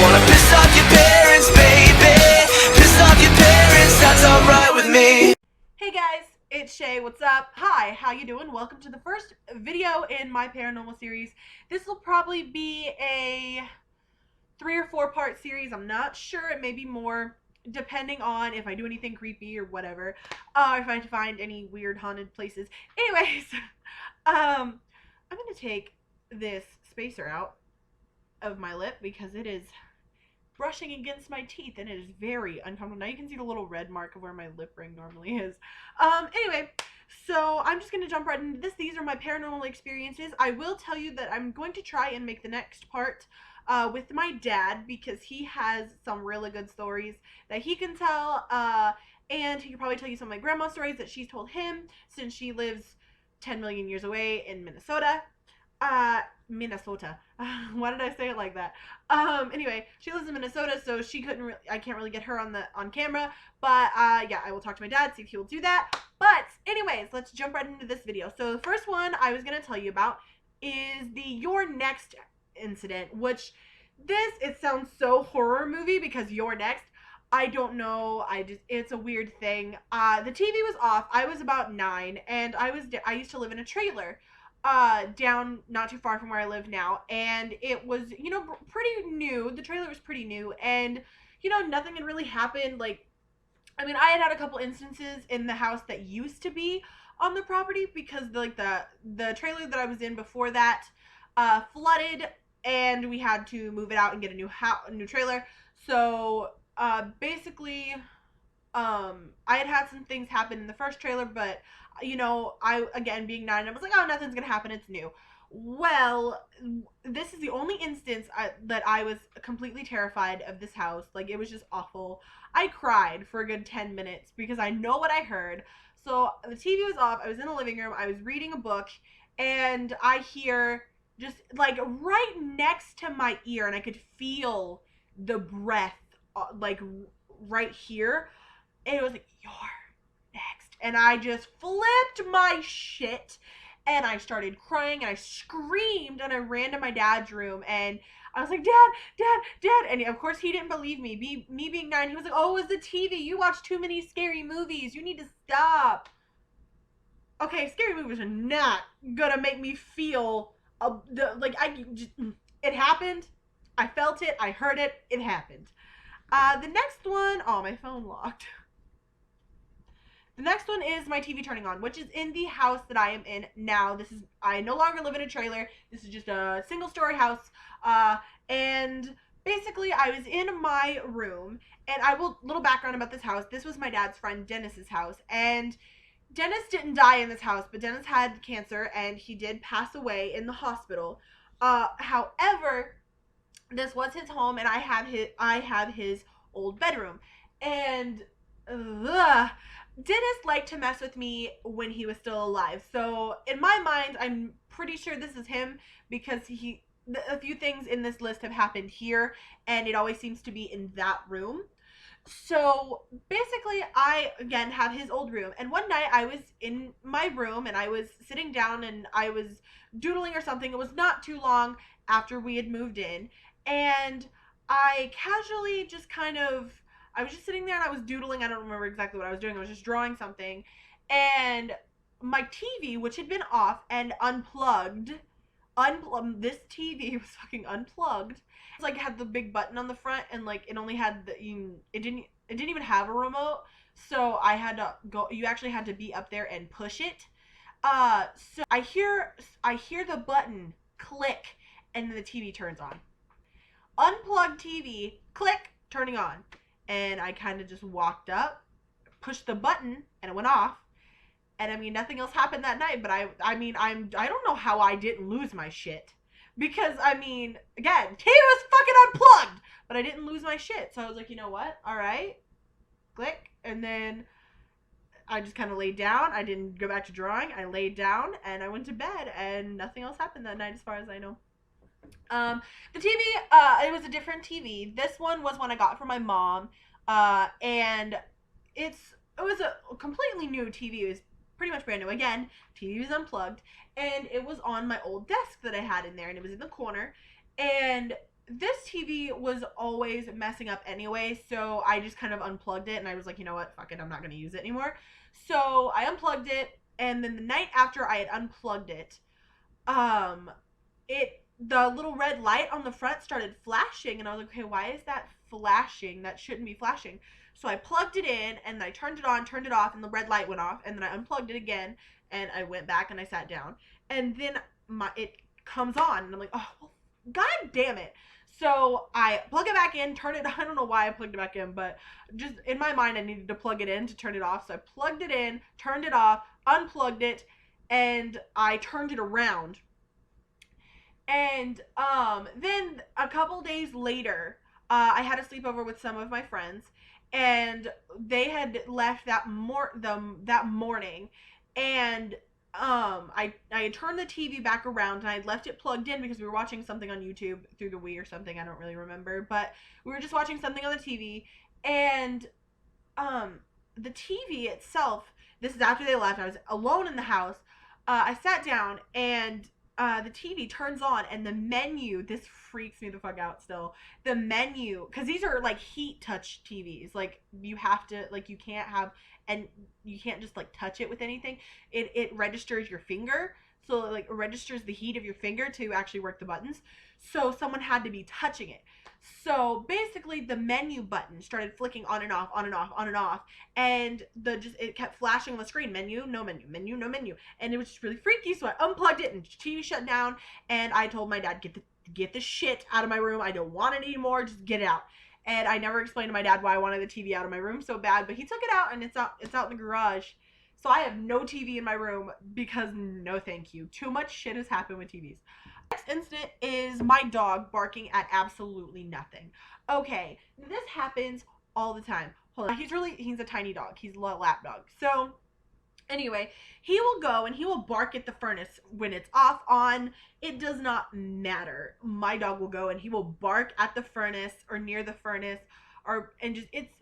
wanna piss off your parents, baby. Piss off your parents, that's alright with me. Hey guys, it's Shay. What's up? Hi, how you doing? Welcome to the first video in my paranormal series. This will probably be a 3 or 4 part series. I'm not sure. It may be more, depending on if I do anything creepy or whatever. If I find any weird haunted places. Anyways, I'm gonna take this spacer out of my lip because it is brushing against my teeth and it is very uncomfortable. Now you can see the little red mark of where my lip ring normally is. Anyway, so I'm just going to jump right into this. These are my paranormal experiences. I will tell you that I'm going to try and make the next part with my dad because he has some really good stories that he can tell, and he can probably tell you some of my grandma's stories that she's told him since she lives 10 million years away in Minnesota. Minnesota. Why did I say it like that? Anyway, she lives in Minnesota, so she couldn't I can't really get her on camera, but yeah, I will talk to my dad, see if he will do that. But anyways, let's jump right into this video. So the first one I was going to tell you about is the You're Next incident, which it sounds so horror movie because You're Next. I don't know. It's a weird thing. The TV was off. I was about 9 and I used to live in a trailer down not too far from where I live now, and it was, you know, pretty new. The trailer was pretty new, and, you know, nothing had really happened. Like, I mean, I had a couple instances in the house that used to be on the property because the trailer that I was in before that flooded, and we had to move it out and get a new trailer. So basically I had some things happen in the first trailer, but, you know, again, being 9, I was like, oh, nothing's gonna happen, it's new. Well, this is the only instance that I was completely terrified of this house. Like, it was just awful. I cried for a good 10 minutes because I know what I heard. So the TV was off, I was in the living room, I was reading a book, and I hear just, like, right next to my ear, and I could feel the breath, like, right here. And it was like, You're Next. And I just flipped my shit. And I started crying and I screamed and I ran to my dad's room and I was like, Dad. And of course he didn't believe me. Me being 9, he was like, oh, it was the TV. You watch too many scary movies. You need to stop. Okay, scary movies are not gonna make me feel it happened. I felt it. I heard it. It happened. The next one, oh, my phone locked. The next one is my TV turning on, which is in the house that I am in now. I no longer live in a trailer. This is just a single story house. And basically I was in my room, and little background about this house. This was my dad's friend Dennis's house, and Dennis didn't die in this house, but Dennis had cancer and he did pass away in the hospital. However, this was his home, and I have his old bedroom, and Dennis liked to mess with me when he was still alive. So in my mind, I'm pretty sure this is him because a few things in this list have happened here, and it always seems to be in that room. So basically, I again have his old room, and one night I was in my room and I was sitting down and I was doodling or something. It was not too long after we had moved in, and I casually just I was just sitting there and I was doodling. I don't remember exactly what I was doing. I was just drawing something. And my TV, which had been off and unplugged, this TV was fucking unplugged. It's like it had the big button on the front, and like it only had it didn't even have a remote. So I had to you actually had to be up there and push it. So I hear the button click and then the TV turns on. Unplugged TV, click, turning on. And I kind of just walked up, pushed the button, and it went off. And I mean, nothing else happened that night, but I don't know how I didn't lose my shit. Because, I mean, again, TV was fucking unplugged, but I didn't lose my shit. So I was like, you know what? All right. Click. And then I just kind of laid down. I didn't go back to drawing. I laid down and I went to bed, and nothing else happened that night as far as I know. The TV, it was a different TV. This one was one I got from my mom, and it was a completely new TV. It was pretty much brand new. Again, TV was unplugged, and it was on my old desk that I had in there, and it was in the corner, and this TV was always messing up anyway, so I just kind of unplugged it, and I was like, you know what, fuck it, I'm not going to use it anymore. So I unplugged it, and then the night after I had unplugged it, um, the little red light on the front started flashing, and I was like, okay, why is that flashing? That shouldn't be flashing. So I plugged it in, and I turned it on, turned it off, and the red light went off, and then I unplugged it again, and I went back and I sat down, and then it comes on, and I'm like, oh, well, god damn it. So I plug it back in, turn it, I don't know why I plugged it back in, but just in my mind I needed to plug it in to turn it off. So I plugged it in, turned it off, unplugged it, and I turned it around. And then a couple days later, I had a sleepover with some of my friends, and they had left that morning, and I had turned the TV back around, and I had left it plugged in because we were watching something on YouTube through the Wii or something. I don't really remember, but we were just watching something on the TV, and the TV itself. This is after they left. I was alone in the house. I sat down, and the TV turns on, and the menu, this freaks me the fuck out still. The menu, because these are like heat touch TVs. Like, you have to, like, you can't have, and you can't just like touch it with anything. It registers your finger. So, like, it registers the heat of your finger to actually work the buttons. So someone had to be touching it. So basically the menu button started flicking on and off, on and off, on and off, and it kept flashing on the screen, menu, no menu, menu, no menu, and it was just really freaky. So I unplugged it and the TV shut down, and I told my dad, get the shit out of my room. I don't want it anymore. Just get it out. And I never explained to my dad why I wanted the TV out of my room so bad, but he took it out, and it's out in the garage. So I have no TV in my room because no thank you. Too much shit has happened with TVs. Next incident is my dog barking at absolutely nothing. Okay, this happens all the time. Hold on, he's a tiny dog. He's a lap dog. So anyway, he will go and he will bark at the furnace when it's off, on. It does not matter. My dog will go and he will bark at the furnace or near the furnace, it's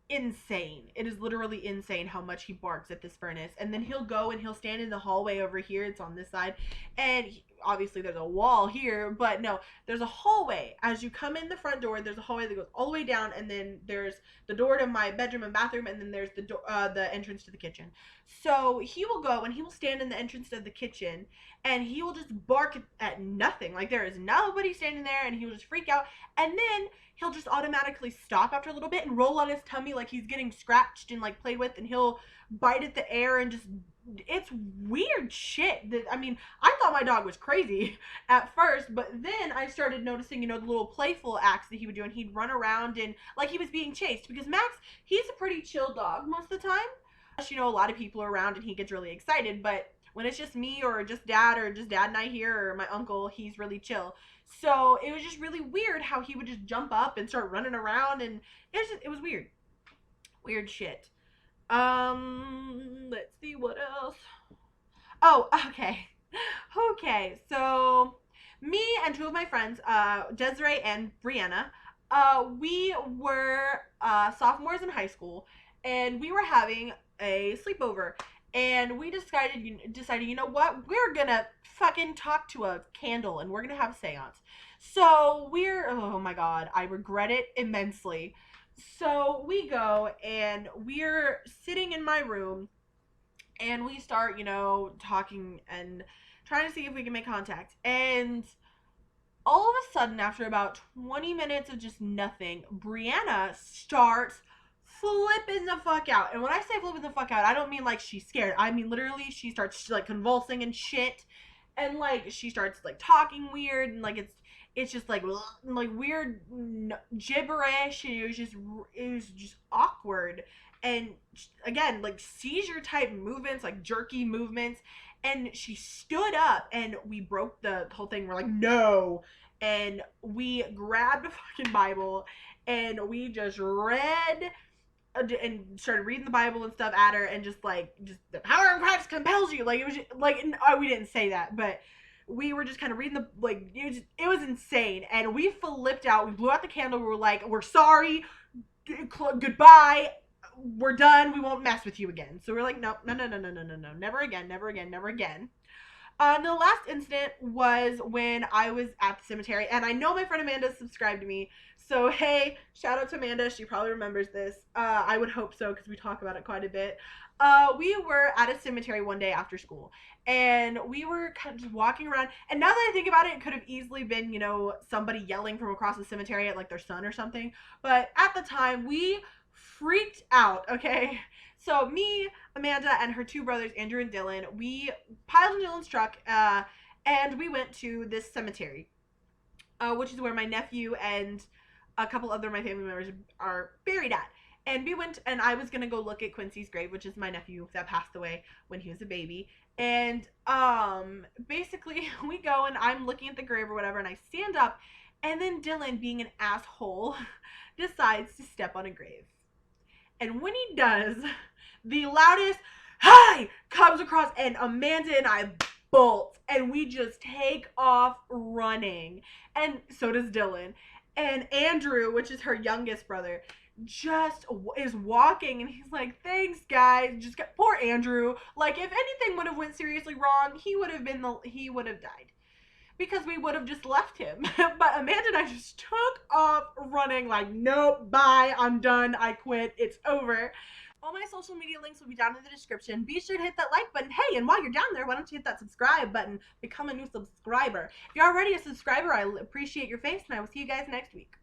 insane. It is literally insane how much he barks at this furnace. And then he'll go and he'll stand in the hallway over here. It's on this side, and obviously there's a wall here, but no, there's a hallway. As you come in the front door, there's a hallway that goes all the way down, and then there's the door to my bedroom and bathroom, and then there's the entrance to the kitchen. So he will go and he will stand in the entrance of the kitchen, and he will just bark at nothing. Like, there is nobody standing there, and he will just freak out, and then he'll just automatically stop after a little bit and roll on his tummy like he's getting scratched and like played with, and he'll bite at the air and just, it's weird shit. I mean, I thought my dog was crazy at first, but then I started noticing, the little playful acts that he would do, and he'd run around and like he was being chased, because Max, he's a pretty chill dog most of the time. A lot of people are around and he gets really excited, but when it's just me or just dad and I here or my uncle, he's really chill. So it was just really weird how he would just jump up and start running around, and it was weird. Weird shit. Let's see what else. Oh, okay. Okay, so me and two of my friends, Desiree and Brianna, we were sophomores in high school, and we were having a sleepover, and we decided, you know what, we're gonna fucking talk to a candle, and we're gonna have a seance. So oh my god, I regret it immensely. So we go, and we're sitting in my room, and we start, talking and trying to see if we can make contact. And all of a sudden, after about 20 minutes of just nothing, Brianna starts flipping the fuck out. And when I say flipping the fuck out, I don't mean like she's scared. I mean literally she starts like convulsing and shit. And like she starts like talking weird, and like it's just like weird gibberish, and it was just awkward. And again, like seizure type movements, like jerky movements. And she stood up, and we broke the whole thing. We're like, no. And we grabbed a fucking Bible, and we just read and started reading the Bible and stuff at her, and just the power of Christ compels you. Like, it was just, like, we didn't say that, but we were just kind of reading it was insane. And we flipped out. We blew out the candle. We were like, we're sorry, goodbye, we're done, we won't mess with you again. So we're like, no, never again. The last incident was when I was at the cemetery, and I know my friend Amanda subscribed to me. So hey, shout out to Amanda. She probably remembers this. I would hope so because we talk about it quite a bit. We were at a cemetery one day after school, and we were kind of just walking around. And now that I think about it, it could have easily been, you know, somebody yelling from across the cemetery at like their son or something. But at the time, we freaked out. Okay, so me, Amanda, and her two brothers, Andrew and Dylan, we piled in Dylan's truck, and we went to this cemetery, which is where my nephew and a couple other of my family members are buried at. And we went, and I was gonna go look at Quincy's grave, which is my nephew that passed away when he was a baby. And basically, we go, and I'm looking at the grave or whatever, and I stand up, and then Dylan, being an asshole, decides to step on a grave. And when he does, the loudest "Hi!" comes across, and Amanda and I bolt, and we just take off running. And so does Dylan. And Andrew, which is her youngest brother, just is walking, and he's like, "Thanks, guys." Just got poor Andrew. Like, if anything would have went seriously wrong, he would have died, because we would have just left him. But Amanda and I just took off running like, nope, bye, I'm done, I quit, it's over. All my social media links will be down in the description. Be sure to hit that like button. Hey, and while you're down there, why don't you hit that subscribe button? Become a new subscriber. If you're already a subscriber, I appreciate your face, and I will see you guys next week.